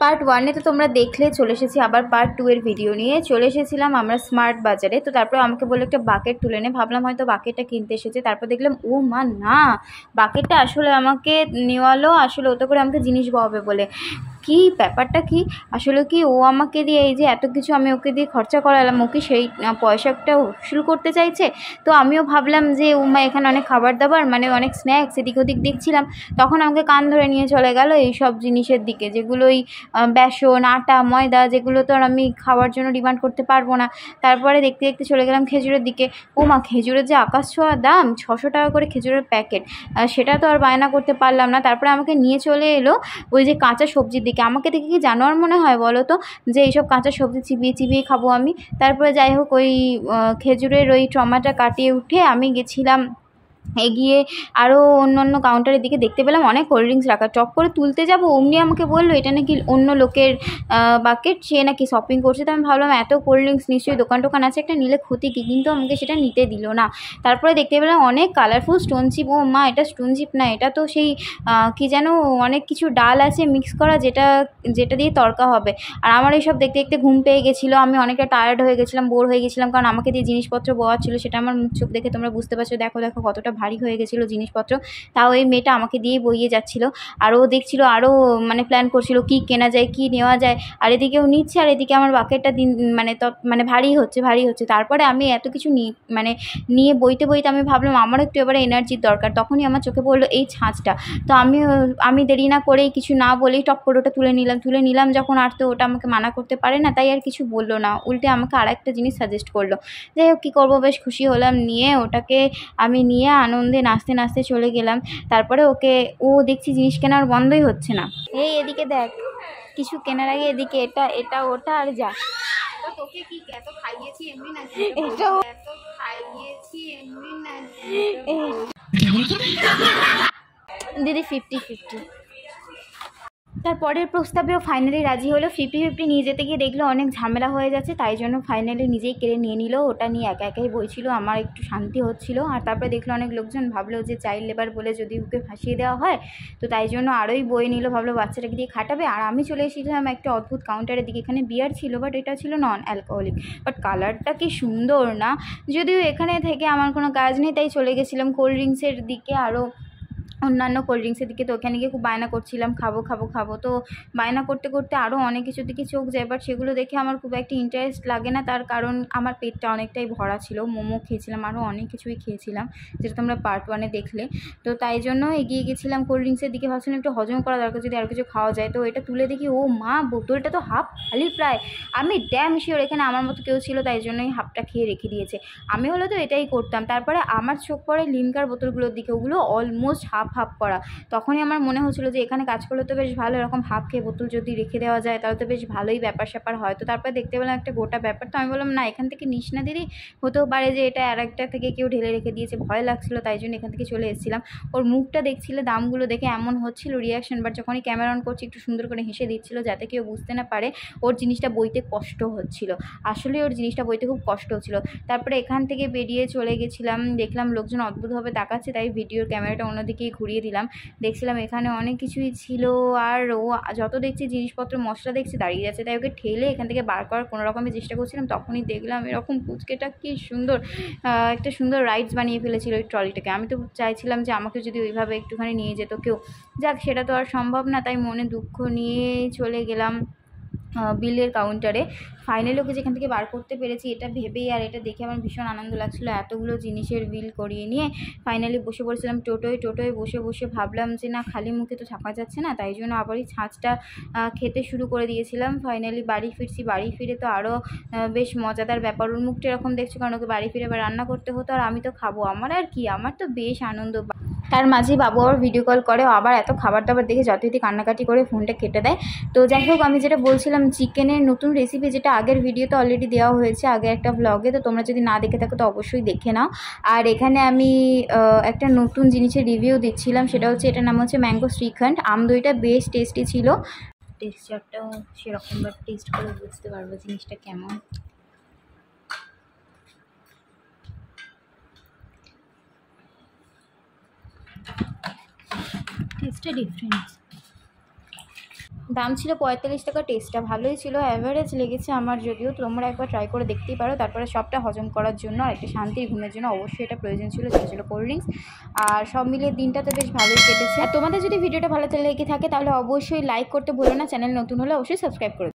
Part 1-এ তো তোমরা দেখলে, চলে এসেছি আবার পার্ট 2 এর ভিডিও নিয়ে। চলে এসেছিলাম আমরা স্মার্ট বাজারে। তো তারপরে আমাকে বললো একটা বাকেট তুলে নে, ভাবলাম হয়তো বাকেটটা কিনতে এসেছে। তারপর দেখলাম ও মা না, বাকেটটা আসলে আমাকে নেওয়ালো আসলে ওটা করে আমাকে জিনিস বহাবে বলে। কি ব্যাপারটা কি আসলে, কি ও আমাকে দিয়ে এই যে এত কিছু আমি ওকে দিয়ে খরচা করালাম, ওকে সেই পয়সাটা উসুল করতে চাইছে। তো আমিও ভাবলাম যে ও মা এখানে অনেক খাবার দাবার মানে অনেক স্ন্যাক্স এদিক ওদিক দেখছিলাম, তখন আমাকে কান ধরে নিয়ে চলে গেল এই সব জিনিসের দিকে, যেগুলোই বেসন আটা ময়দা, যেগুলো তো আর আমি খাওয়ার জন্য ডিমান্ড করতে পারবো না। তারপরে দেখতে দেখতে চলে গেলাম খেজুরের দিকে। ও মা, খেজুরের যে আকাশ ছোঁয়া দাম, 600 টাকা করে খেজুরের প্যাকেট, সেটা তো আর বায়না করতে পারলাম না। তারপরে আমাকে নিয়ে চলে এলো ওই যে কাঁচা সবজির দিকে। আমাকে দেখে কি জানোয়ার মনে হয় বলো তো, যে এইসব কাঁচা সবজি চিবিয়ে চিবিয়ে খাবো আমি? তারপরে যাই হোক, ওই খেজুরের ওই টমাটা কাটিয়ে উঠে আমি গেছিলাম এগিয়ে আরও অন্য কাউন্টারের দিকে। দেখতে পেলাম অনেক কোল্ড ড্রিঙ্কস রাখা। টপ করে তুলতে যাবো, অমনি আমাকে বললো এটা নাকি অন্য লোকের বাকেট, সে নাকি শপিং করছে। তো আমি ভাবলাম এত কোল্ড ড্রিঙ্কস নিশ্চয়ই দোকান টোকান আছে, একটা নিলে ক্ষতি কী, কিন্তু আমাকে সেটা নিতে দিল না। তারপরে দেখতে পেলাম অনেক কালারফুল স্টোন চিপ। ও মা, এটা স্টোন চিপ না, এটা তো সেই কী যেন অনেক কিছু ডাল আছে মিক্স করা, যেটা দিয়ে তরকা হবে। আর আমার এইসব দেখতে দেখতে ঘুম পেয়ে গেছিলো, আমি অনেকটা টায়ার্ড হয়ে গেছিলাম, বোর হয়ে গেছিলাম, কারণ আমাকে দিয়ে জিনিসপত্র বোয়াচ্ছিলো, সেটা আমার মুখ চোখ দেখে তোমরা বুঝতে পারছো। দেখো দেখো কতটা ভারী হয়ে গেছিলো জিনিসপত্র, তাও এই মেয়েটা আমাকে দিয়েই বইয়ে যাচ্ছিলো। আর ও দেখছিলো, আরও মানে প্ল্যান করছিল কি কেনা যায় কি নেওয়া যায়, আর এদিকেও নিচ্ছে, আর এদিকে আমার বাকেটটা মানে ভারী হচ্ছে। তারপরে আমি এত কিছু নিয়ে বইতে আমি ভাবলাম আমারও একটু এবারে এনার্জির দরকার। তখনই আমার চোখে পড়লো এই ছাঁচটা। তো আমি দেরি না করেই, কিছু না বলেই টপ করে ওটা তুলে নিলাম যখন, আর তো ওটা আমাকে মানা করতে পারে না, তাই আর কিছু বললো না, উল্টে আমাকে আর একটা জিনিস সাজেস্ট করলো। যাই হোক, কী করবো, বেশ খুশি হলাম নিয়ে ওটাকে। আমি নিয়ে আনন্দে নাচতে নাচতে চলে গেলাম। তারপরে ও দেখছি জিনিস কেনার বন্ধই হচ্ছে না। এই এদিকে দেখ, কিছু কেনার আগে এদিকে এটা ওটা আর যা। তোকে কি এত খাইয়েছি এমনি না, এটা এত খাইয়েছি এমনি না দিদি, 50-50। তারপরের প্রস্তাবেও ফাইনালি রাজি হলো। 50-50 নিয়ে যেতে গিয়ে দেখলো অনেক ঝামেলা হয়ে যাচ্ছে, তাই জন্য ফাইনালি নিজেই কেড়ে নিয়ে নিল। ওটা নিয়ে একা একাই বইছিল, আমার একটু শান্তি হচ্ছিল। আর তারপরে দেখলো অনেক লোকজন, ভাবলো যে চাইল্ড লেবার বলে যদি ওকে ফাঁসিয়ে দেওয়া হয়, তো তাই জন্য আরোই বই নিল, ভাবলো বাচ্চাটাকে দিয়ে খাটাবে। আর আমি চলে এসেছিলাম একটা অদ্ভুত কাউন্টারের দিকে, এখানে বিয়ার ছিল, বাট এটা ছিল নন অ্যালকোহলিক। বাট কালারটা কি সুন্দর না, যদিও এখানে থেকে আমার কোনো কাজ নেই, তাই চলে গেছিলাম কোল্ড ড্রিঙ্কসের দিকে, আরও অন্যান্য কোল্ড ড্রিঙ্কসের দিকে। তো ওখানে গিয়ে খুব বায়না করছিলাম খাবো। তো বায়না করতে করতে আরও অনেক কিছুর দিকে চোখ যায়, বাট সেগুলো দেখে আমার খুব একটা ইন্টারেস্ট লাগে না, তার কারণ আমার পেটটা অনেকটাই ভরা ছিল। মোমো খেয়েছিলাম, আরও অনেক কিছুই খেয়েছিলাম, যেটা তোমরা পার্ট 1-এ দেখলে। তো তাই জন্য এগিয়ে গেছিলাম কোল্ড ড্রিঙ্কসের দিকে, ভাবছিলাম একটু হজম করা দরকার, যদি আর কিছু খাওয়া যায়। তো এটা তুলে দেখি ও মা, বোতলটা তো হাফ খালি প্রায়। আমি ড্যাম শিওর এখানে আমার মতো কেউ ছিল, তাই জন্যই হাফটা খেয়ে রেখে দিয়েছে। আমি হলে তো এটাই করতাম। তারপরে আমার চোখ পড়ে লিমকার বোতলগুলোর দিকে, ওগুলো অলমোস্ট হাফ করা। তখনই আমার মনে হচ্ছিলো যে এখানে কাজ করলে তো বেশ ভালো, এরকম হাফ খেয়ে বোতল যদি রেখে দেওয়া যায় তাহলে তো বেশ ভালোই ব্যাপার স্যাপার হয়। তো তারপরে দেখতে পেলাম একটা গোটা ব্যাপার, তো আমি বললাম না, এখান থেকে নিস না দিদি, হতেও পারে যে এটা আর একটা থেকে কেউ ঢেলে রেখে দিয়েছে, ভয় লাগছিলো, তাই জন্য এখান থেকে চলে এসেছিলাম। ওর মুখটা দেখছিলে, দামগুলো দেখে এমন হচ্ছিল রিয়াকশন, বাট যখনই ক্যামেরা অন করছি একটু সুন্দর করে হেসে দিচ্ছিলো, যাতে কেউ বুঝতে না পারে ওর জিনিসটা বইতে কষ্ট হচ্ছিল। আসলে ওর জিনিসটা বইতে খুব কষ্ট হচ্ছিলো। তারপরে এখান থেকে বেরিয়ে চলে গেছিলাম, দেখলাম লোকজন অদ্ভুতভাবে তাকাচ্ছে, তাই ভিডিওর ক্যামেরাটা অন্যদিকেই ঘুরিয়ে দিলাম। দেখছিলাম এখানে অনেক কিছুই ছিল, আর ও যত দেখছি জিনিসপত্র মশলা দেখছি দাঁড়িয়ে যাচ্ছে, তাই ওকে ঠেলে এখান থেকে বার করার কোনো রকমের চেষ্টা করছিলাম। তখনই দেখলাম এরকম পুচকেটা কি সুন্দর একটা সুন্দর রাইডস বানিয়ে ফেলেছিল ওই ট্রলিটাকে। আমি তো চাইছিলাম যে আমাকে যদি ওইভাবে একটুখানি নিয়ে যেত কেউ, যাক সেটা তো আর সম্ভব না, তাই মনে দুঃখ নিয়ে চলে গেলাম বিলের কাউন্টারে। ফাইনালি ওকে যেখান থেকে বার করতে পেরেছি, এটা ভেবেই আর এটা দেখে আমার ভীষণ আনন্দ লাগছিলো। এতগুলো জিনিসের বিল করিয়ে নিয়ে ফাইনালি বসে পড়েছিলাম টোটোয় বসে ভাবলাম যে না, খালি মুখে তো থাকা যাচ্ছে না, তাই জন্য আবার এই ছাঁচটা খেতে শুরু করে দিয়েছিলাম। ফাইনালি বাড়ি ফিরছি, বাড়ি ফিরে তো আরও বেশ মজাদার ব্যাপার। ওর মুখটা এরকম দেখছো কারণ ওকে বাড়ি ফিরে আবার রান্না করতে হতো, আর আমি তো খাবো, আমার আর কি, আমার তো বেশ আনন্দ। তার মাঝেই বাবু আবার ভিডিও কল করে, আবার এত খাবার দাবার দেখে যথারীতি কান্নাকাটি করে ফোনটা কেটে দেয়। তো যাই হোক, আমি যেটা বলছিলাম চিকেনের নতুন রেসিপি, যেটা আগের ভিডিওতে অলরেডি দেওয়া হয়েছে, আগে একটা ব্লগে, তো তোমরা যদি না দেখে থাকো তো অবশ্যই দেখে নাও। আর এখানে আমি একটা নতুন জিনিসের রিভিউ দিচ্ছিলাম, সেটা হচ্ছে এটার নাম হচ্ছে ম্যাঙ্গো শ্রীখণ্ড। দইটা বেশ টেস্টি ছিল, টেক্সচারটাও সেরকমভাবে টেস্ট করে বুঝতে পারবো জিনিসটা কেমন। টেস্টটা ডিফারেন্ট। দাম ছিল 45 টাকা। টেস্টটা ভালোই ছিল, অ্যাভারেজ লেগেছে আমার। যদিও তোমরা একবার ট্রাই করে দেখতেই পারো। তারপরে সবটা হজম করার জন্য আর একটা শান্তির ঘুমের জন্য অবশ্যই এটা প্রয়োজন ছিল, যেটা ছিল কোল্ড ড্রিঙ্কস। আর সব মিলিয়ে দিনটা তো বেশ ভালোই কেটেছে। আর তোমাদের যদি ভিডিওটা ভালো লেগে থাকে তাহলে অবশ্যই লাইক করতে ভুলো না। চ্যানেল নতুন হলে অবশ্যই সাবস্ক্রাইব করে